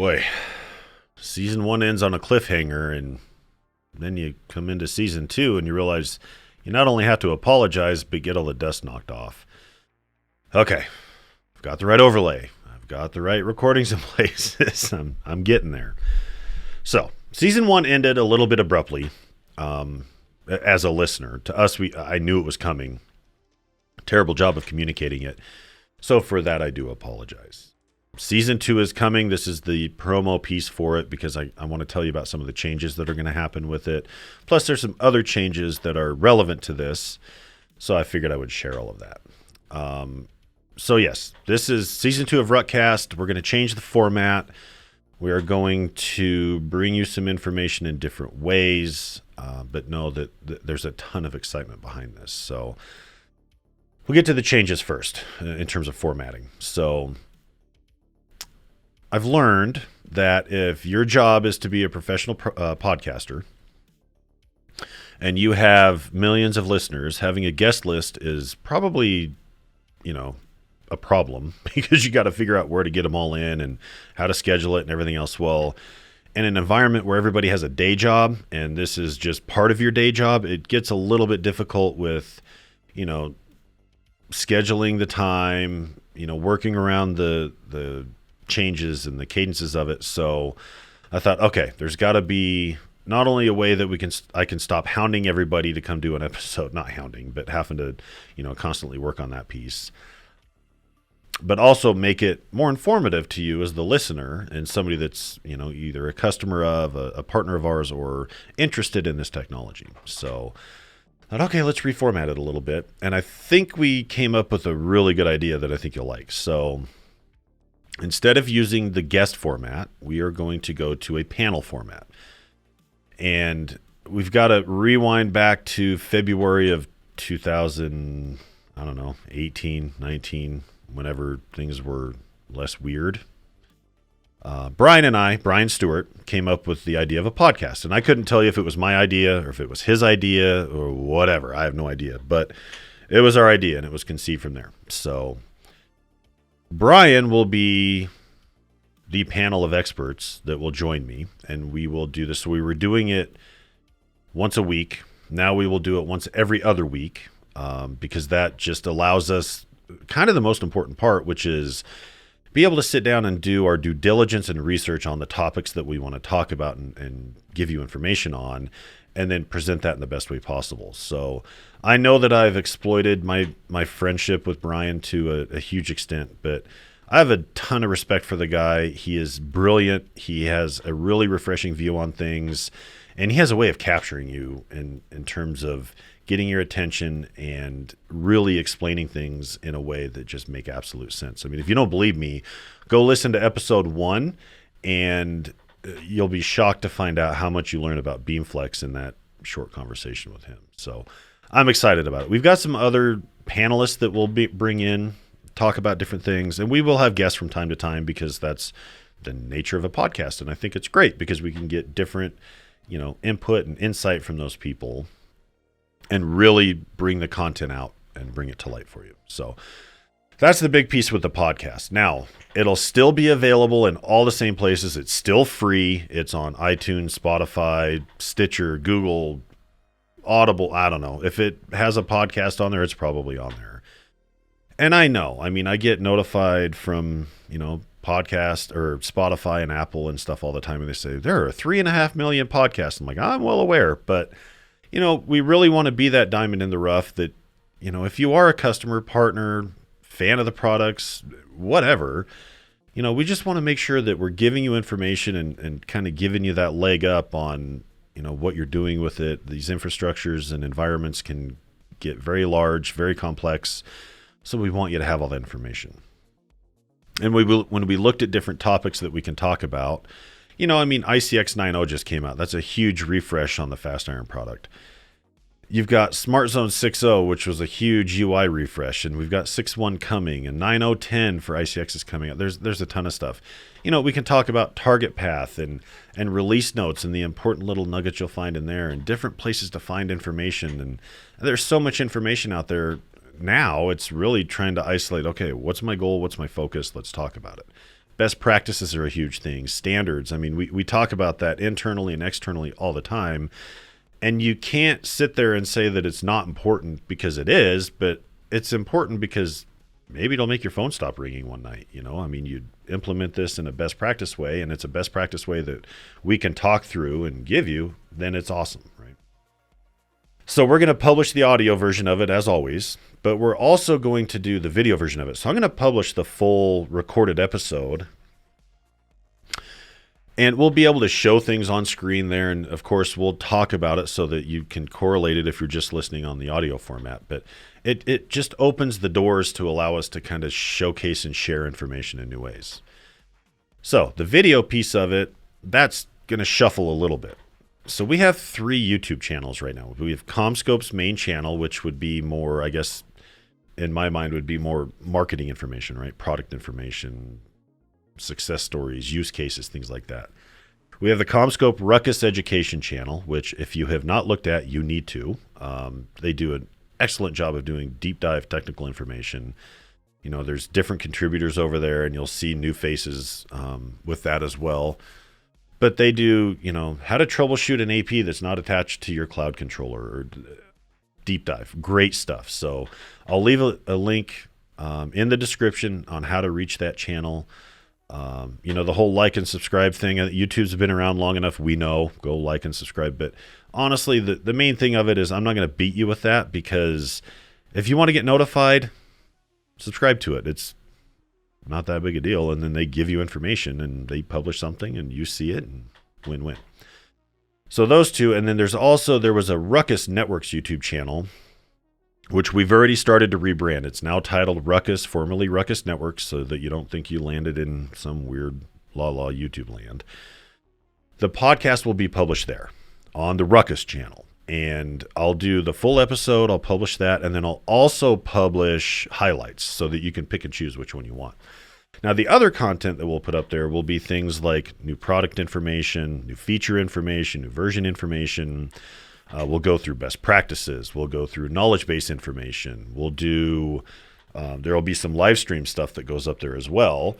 Boy, season 1 ends on a cliffhanger, and then you come into season 2 and you realize you not only have to apologize, but get all the dust knocked off. Okay, I've got the right overlay. I've got the right recordings in place. I'm getting there. So, season 1 ended a little bit abruptly. As a listener, to us, I knew it was coming. Terrible job of communicating it. So for that, I do apologize. Season 2 is coming. This is the promo piece for it because I want to tell you about some of the changes that are going to happen with it. Plus, there's some other changes that are relevant to this. So I figured I would share all of that. So yes, this is season 2 of Ruckcast. We're going to change the format. We are going to bring you some information in different ways, but know that there's a ton of excitement behind this. So we'll get to the changes first in terms of formatting. So I've learned that if your job is to be a professional podcaster and you have millions of listeners, having a guest list is probably, a problem because you got to figure out where to get them all in and how to schedule it and everything else. Well, in an environment where everybody has a day job and this is just part of your day job, it gets a little bit difficult with, scheduling the time, working around the changes and the cadences of it. So I thought, okay, there's got to be not only a way that I can stop hounding everybody to come do an episode, not hounding, but having to, constantly work on that piece, but also make it more informative to you as the listener and somebody that's, either a customer of, a partner of ours, or interested in this technology. So I thought, okay, let's reformat it a little bit. And I think we came up with a really good idea that I think you'll like. So instead of using the guest format, we are going to go to a panel format. And we've got to rewind back to February of 18, 19, whenever things were less weird. Brian Stewart, came up with the idea of a podcast. And I couldn't tell you if it was my idea or if it was his idea or whatever. I have no idea. But it was our idea, and it was conceived from there. So Brian will be the panel of experts that will join me, and we will do this. So we were doing it once a week. Now we will do it once every other week because that just allows us kind of the most important part, which is be able to sit down and do our due diligence and research on the topics that we want to talk about and give you information on, and then present that in the best way possible. So I know that I've exploited my friendship with Brian to a huge extent, but I have a ton of respect for the guy. He is brilliant. He has a really refreshing view on things, and he has a way of capturing you in terms of getting your attention and really explaining things in a way that just make absolute sense. I mean, if you don't believe me, go listen to episode 1, and you'll be shocked to find out how much you learn about Beamflex in that short conversation with him. So I'm excited about it. We've got some other panelists that we'll bring in, talk about different things, and we will have guests from time to time because that's the nature of a podcast. And I think it's great because we can get different, input and insight from those people and really bring the content out and bring it to light for you. So that's the big piece with the podcast. Now, it'll still be available in all the same places. It's still free. It's on iTunes, Spotify, Stitcher, Google, Audible. I don't know. If it has a podcast on there, it's probably on there. And I know, I get notified from, podcast or Spotify and Apple and stuff all the time. And they say, there are 3.5 million podcasts. I'm like, I'm well aware, but we really want to be that diamond in the rough that, if you are a customer, partner, fan of the products, whatever, we just want to make sure that we're giving you information and kind of giving you that leg up on, what you're doing with it. These infrastructures and environments can get very large, very complex. So we want you to have all that information. And when we looked at different topics that we can talk about, ICX 9.0 just came out. That's a huge refresh on the Fast Iron product. You've got Smart Zone 6.0, which was a huge UI refresh, and we've got 6.1 coming, and 9.0.10 for ICX is coming out. There's a ton of stuff. We can talk about target path and release notes and the important little nuggets you'll find in there and different places to find information. And there's so much information out there now. It's really trying to isolate, okay, what's my goal? What's my focus? Let's talk about it. Best practices are a huge thing. Standards. I mean, we talk about that internally and externally all the time. And you can't sit there and say that it's not important, because it is, but it's important because maybe it'll make your phone stop ringing one night. I mean, you implement this in a best practice way, and it's a best practice way that we can talk through and give you, then it's awesome, right? So we're going to publish the audio version of it as always, but we're also going to do the video version of it. So I'm going to publish the full recorded episode, and we'll be able to show things on screen there. And of course, we'll talk about it so that you can correlate it if you're just listening on the audio format. But it just opens the doors to allow us to kind of showcase and share information in new ways. So the video piece of it, that's going to shuffle a little bit. So we have 3 YouTube channels right now. We have CommScope's main channel, which would be more, I guess, in my mind, would be more marketing information, right? Product information, success stories, use cases, things like that. We have the CommScope RUCKUS Education channel, which if you have not looked at, you need to. They do an excellent job of doing deep dive technical information. There's different contributors over there, and you'll see new faces with that as well. But they do, how to troubleshoot an AP that's not attached to your cloud controller, or deep dive. Great stuff. So I'll leave a link in the description on how to reach that channel. The whole like and subscribe thing, YouTube's been around long enough. We know, go like and subscribe. But honestly, the main thing of it is I'm not going to beat you with that, because if you want to get notified, subscribe to it. It's not that big a deal. And then they give you information, and they publish something and you see it, and win-win. So those two. And then there was a RUCKUS Networks YouTube channel, which we've already started to rebrand. It's now titled RUCKUS, formerly RUCKUS Networks, so that you don't think you landed in some weird la YouTube land. The podcast will be published there on the RUCKUS channel, and I'll do the full episode. I'll publish that, and then I'll also publish highlights so that you can pick and choose which one you want. Now, the other content that we'll put up there will be things like new product information, new feature information, new version information. We'll go through best practices. We'll go through knowledge base information. We'll do, there will be some live stream stuff that goes up there as well.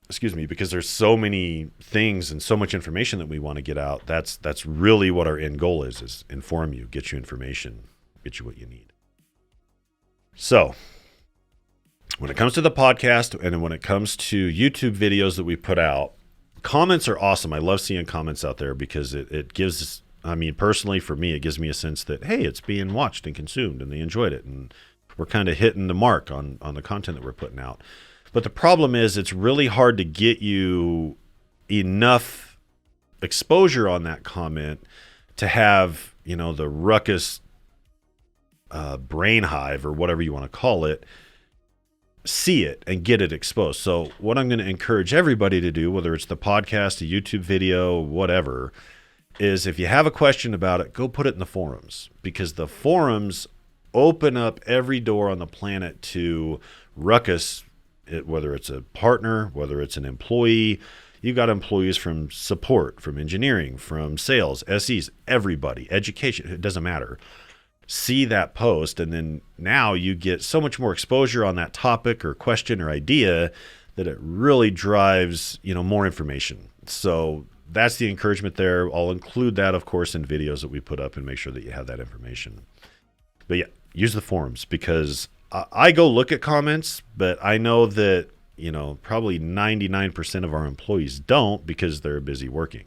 Excuse me, because there's so many things and so much information that we want to get out. That's really what our end goal is inform you, get you information, get you what you need. So when it comes to the podcast and when it comes to YouTube videos that we put out, comments are awesome. I love seeing comments out there, because it gives, personally for me, it gives me a sense that, hey, it's being watched and consumed and they enjoyed it. And we're kind of hitting the mark on the content that we're putting out. But the problem is it's really hard to get you enough exposure on that comment to have, the RUCKUS brain hive, or whatever you want to call it, see it and get it exposed. So what I'm going to encourage everybody to do, whether it's the podcast, a YouTube video, whatever, is if you have a question about it, go put it in the forums, because the forums open up every door on the planet to RUCKUS, whether it's a partner, whether it's an employee. You've got employees from support, from engineering, from sales, SEs, everybody, education, it doesn't matter. See that post, and then now you get so much more exposure on that topic or question or idea that it really drives, more information. So that's the encouragement there. I'll include that, of course, in videos that we put up and make sure that you have that information. But yeah, use the forums, because I go look at comments, but I know that, probably 99% of our employees don't, because they're busy working.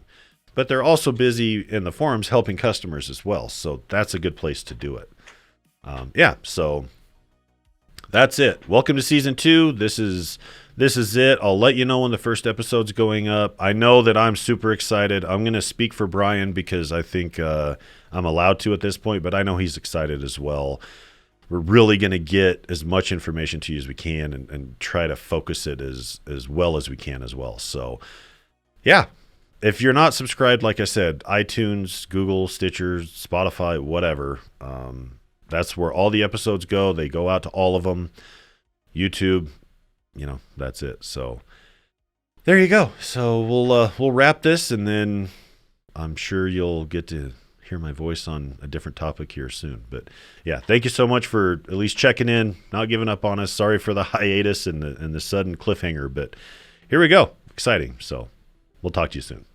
But they're also busy in the forums helping customers as well. So that's a good place to do it. So that's it. Welcome to season 2. This is it. I'll let you know when the first episode's going up. I know that I'm super excited. I'm going to speak for Brian, because I think I'm allowed to at this point, but I know he's excited as well. We're really going to get as much information to you as we can, and try to focus it as well as we can as well. So yeah. If you're not subscribed, like I said, iTunes, Google, Stitcher, Spotify, whatever, that's where all the episodes go. They go out to all of them. YouTube, that's it. So there you go. So we'll wrap this, and then I'm sure you'll get to hear my voice on a different topic here soon. But yeah, thank you so much for at least checking in, not giving up on us. Sorry for the hiatus and the sudden cliffhanger, but here we go. Exciting. So we'll talk to you soon.